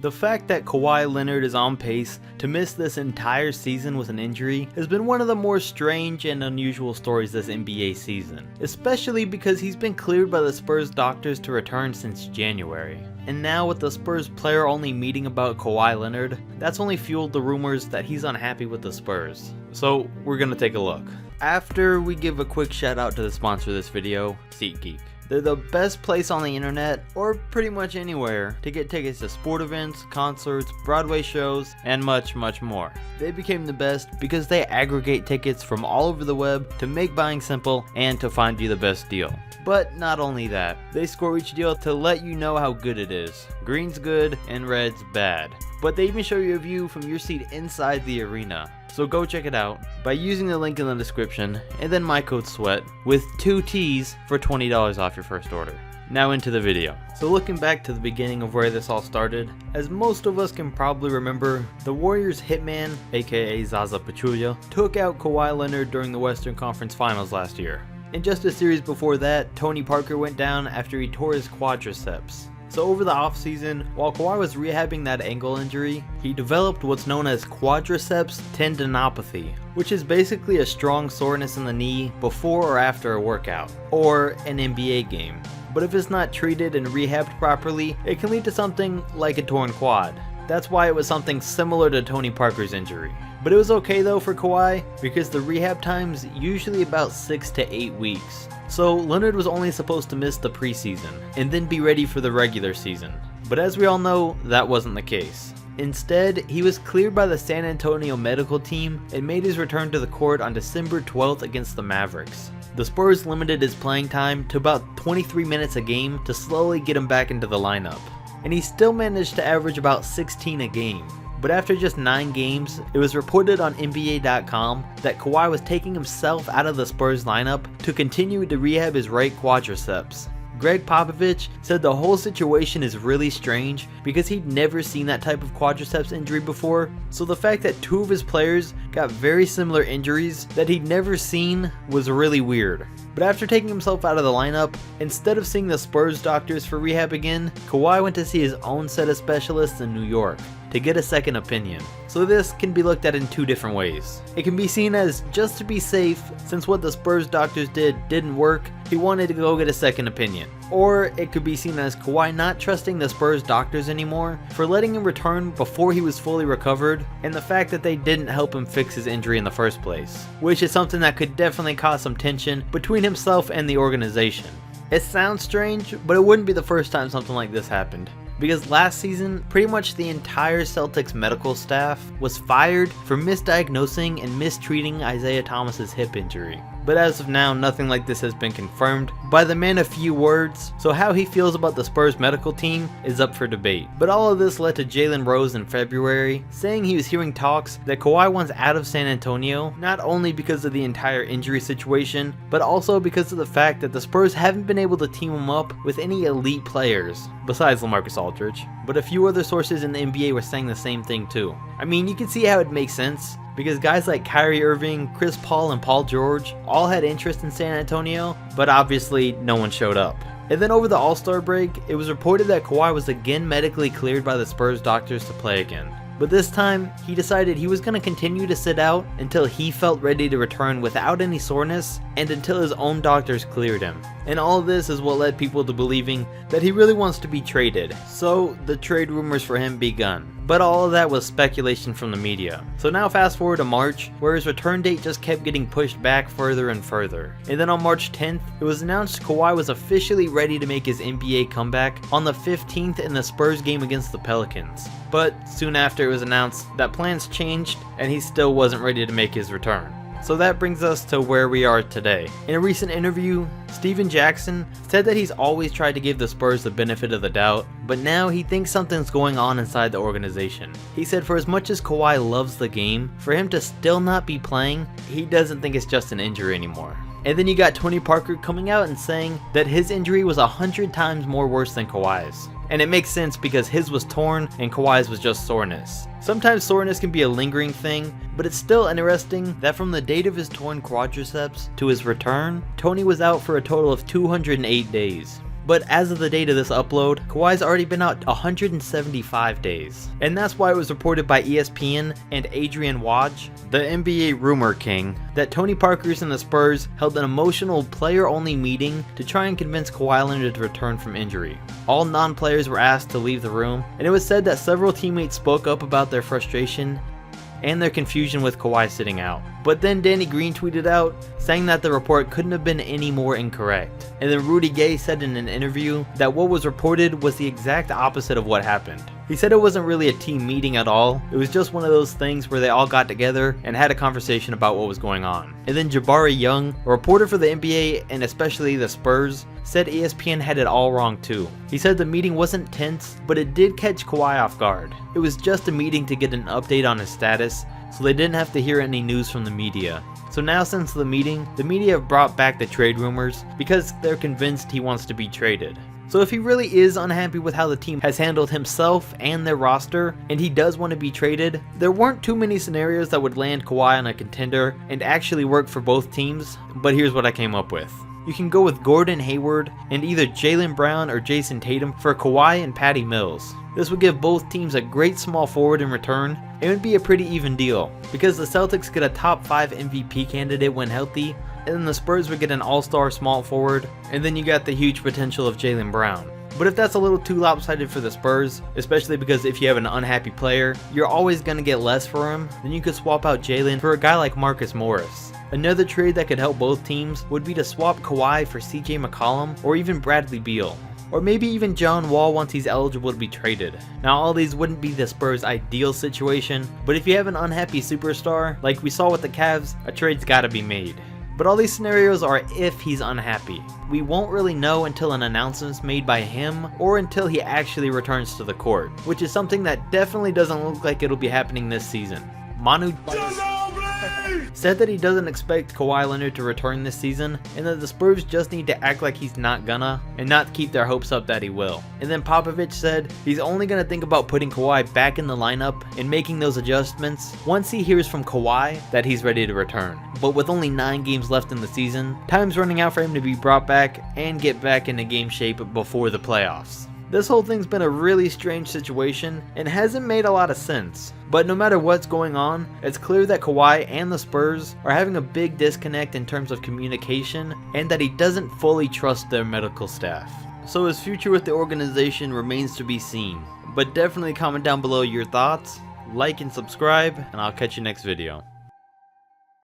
The fact that Kawhi Leonard is on pace to miss this entire season with an injury has been one of the more strange and unusual stories this NBA season, especially because he's been cleared by the Spurs doctors to return since January. And now with the Spurs player only meeting about Kawhi Leonard, that's only fueled the rumors that he's unhappy with the Spurs. So we're gonna take a look. After we give a quick shout out to the sponsor of this video, SeatGeek. They're the best place on the internet, or pretty much anywhere, to get tickets to sport events, concerts, Broadway shows, and much, much more. They became the best because they aggregate tickets from all over the web to make buying simple and to find you the best deal. But not only that, they score each deal to let you know how good it is. Green's good and red's bad. But they even show you a view from your seat inside the arena. So go check it out by using the link in the description and then my code SWEAT with 2 T's for $20 off your first order. Now into the video. So looking back to the beginning of where this all started, as most of us can probably remember, the Warriors hitman, aka Zaza Pachulia, took out Kawhi Leonard during the Western Conference Finals last year. In just a series before that, Tony Parker went down after he tore his quadriceps. So over the offseason, while Kawhi was rehabbing that ankle injury, he developed what's known as quadriceps tendinopathy, which is basically a strong soreness in the knee before or after a workout, or an NBA game. But if it's not treated and rehabbed properly, it can lead to something like a torn quad. That's why it was something similar to Tony Parker's injury. But it was okay though for Kawhi, because the rehab time's usually about 6 to 8 weeks. So Leonard was only supposed to miss the preseason, and then be ready for the regular season. But as we all know, that wasn't the case. Instead, he was cleared by the San Antonio medical team and made his return to the court on December 12th against the Mavericks. The Spurs limited his playing time to about 23 minutes a game to slowly get him back into the lineup. And he still managed to average about 16 a game. But after just 9 games, it was reported on NBA.com that Kawhi was taking himself out of the Spurs lineup to continue to rehab his right quadriceps. Greg Popovich said the whole situation is really strange because he'd never seen that type of quadriceps injury before, so the fact that 2 of his players got very similar injuries that he'd never seen was really weird. But after taking himself out of the lineup, instead of seeing the Spurs doctors for rehab again, Kawhi went to see his own set of specialists in New York to get a second opinion. So this can be looked at in 2 different ways. It can be seen as just to be safe, since what the Spurs doctors didn't work, he wanted to go get a second opinion. Or it could be seen as Kawhi not trusting the Spurs doctors anymore for letting him return before he was fully recovered, and the fact that they didn't help him fix his injury in the first place, which is something that could definitely cause some tension between himself and the organization. It sounds strange, but it wouldn't be the first time something like this happened. Because last season, pretty much the entire Celtics medical staff was fired for misdiagnosing and mistreating Isiah Thomas's hip injury. But as of now, nothing like this has been confirmed by the man of few words, so how he feels about the Spurs medical team is up for debate. But all of this led to Jalen Rose in February saying he was hearing talks that Kawhi wants out of San Antonio, not only because of the entire injury situation, but also because of the fact that the Spurs haven't been able to team him up with any elite players, besides LaMarcus Aldridge. But a few other sources in the NBA were saying the same thing too. I mean, you can see how it makes sense, because guys like Kyrie Irving, Chris Paul, and Paul George all had interest in San Antonio, but obviously no one showed up. And then over the All-Star break, it was reported that Kawhi was again medically cleared by the Spurs doctors to play again. But this time, he decided he was going to continue to sit out until he felt ready to return without any soreness and until his own doctors cleared him. And all of this is what led people to believing that he really wants to be traded. So the trade rumors for him begun. But all of that was speculation from the media. So now fast forward to March, where his return date just kept getting pushed back further and further. And then on March 10th, it was announced Kawhi was officially ready to make his NBA comeback on the 15th in the Spurs game against the Pelicans. But soon after it was announced that plans changed and he still wasn't ready to make his return. So that brings us to where we are today. In a recent interview, Steven Jackson said that he's always tried to give the Spurs the benefit of the doubt, but now he thinks something's going on inside the organization. He said for as much as Kawhi loves the game, for him to still not be playing, he doesn't think it's just an injury anymore. And then you got Tony Parker coming out and saying that his injury was 100 times more worse than Kawhi's. And it makes sense because his was torn and Kawhi's was just soreness. Sometimes soreness can be a lingering thing, but it's still interesting that from the date of his torn quadriceps to his return, Tony was out for a total of 208 days. But as of the date of this upload, Kawhi's already been out 175 days. And that's why it was reported by ESPN and Adrian Woj, the NBA rumor king, that Tony Parker's and the Spurs held an emotional player-only meeting to try and convince Kawhi Leonard to return from injury. All non-players were asked to leave the room, and it was said that several teammates spoke up about their frustration and their confusion with Kawhi sitting out. But then Danny Green tweeted out saying that the report couldn't have been any more incorrect. And then Rudy Gay said in an interview that what was reported was the exact opposite of what happened. He said it wasn't really a team meeting at all, it was just one of those things where they all got together and had a conversation about what was going on. And then Jabari Young, a reporter for the NBA and especially the Spurs, said ESPN had it all wrong too. He said the meeting wasn't tense, but it did catch Kawhi off guard. It was just a meeting to get an update on his status, so they didn't have to hear any news from the media. So now since the meeting, the media have brought back the trade rumors because they're convinced he wants to be traded. So if he really is unhappy with how the team has handled himself and their roster, and he does want to be traded, there weren't too many scenarios that would land Kawhi on a contender and actually work for both teams, but here's what I came up with. You can go with Gordon Hayward and either Jaylen Brown or Jason Tatum for Kawhi and Patty Mills. This would give both teams a great small forward in return. It would be a pretty even deal, because the Celtics get a top 5 MVP candidate when healthy, and then the Spurs would get an all-star small forward, and then you got the huge potential of Jaylen Brown. But if that's a little too lopsided for the Spurs, especially because if you have an unhappy player, you're always going to get less for him, then you could swap out Jaylen for a guy like Marcus Morris. Another trade that could help both teams would be to swap Kawhi for CJ McCollum or even Bradley Beal. Or maybe even John Wall once he's eligible to be traded. Now all these wouldn't be the Spurs' ideal situation, but if you have an unhappy superstar, like we saw with the Cavs, a trade's gotta be made. But all these scenarios are if he's unhappy. We won't really know until an announcement's made by him or until he actually returns to the court, which is something that definitely doesn't look like it'll be happening this season. Manu said that he doesn't expect Kawhi Leonard to return this season, and that the Spurs just need to act like he's not gonna, and not keep their hopes up that he will. And then Popovich said he's only gonna think about putting Kawhi back in the lineup and making those adjustments once he hears from Kawhi that he's ready to return. But with only 9 games left in the season, time's running out for him to be brought back and get back into game shape before the playoffs. This whole thing's been a really strange situation and hasn't made a lot of sense. But no matter what's going on, it's clear that Kawhi and the Spurs are having a big disconnect in terms of communication and that he doesn't fully trust their medical staff. So his future with the organization remains to be seen. But definitely comment down below your thoughts, like and subscribe, and I'll catch you next video.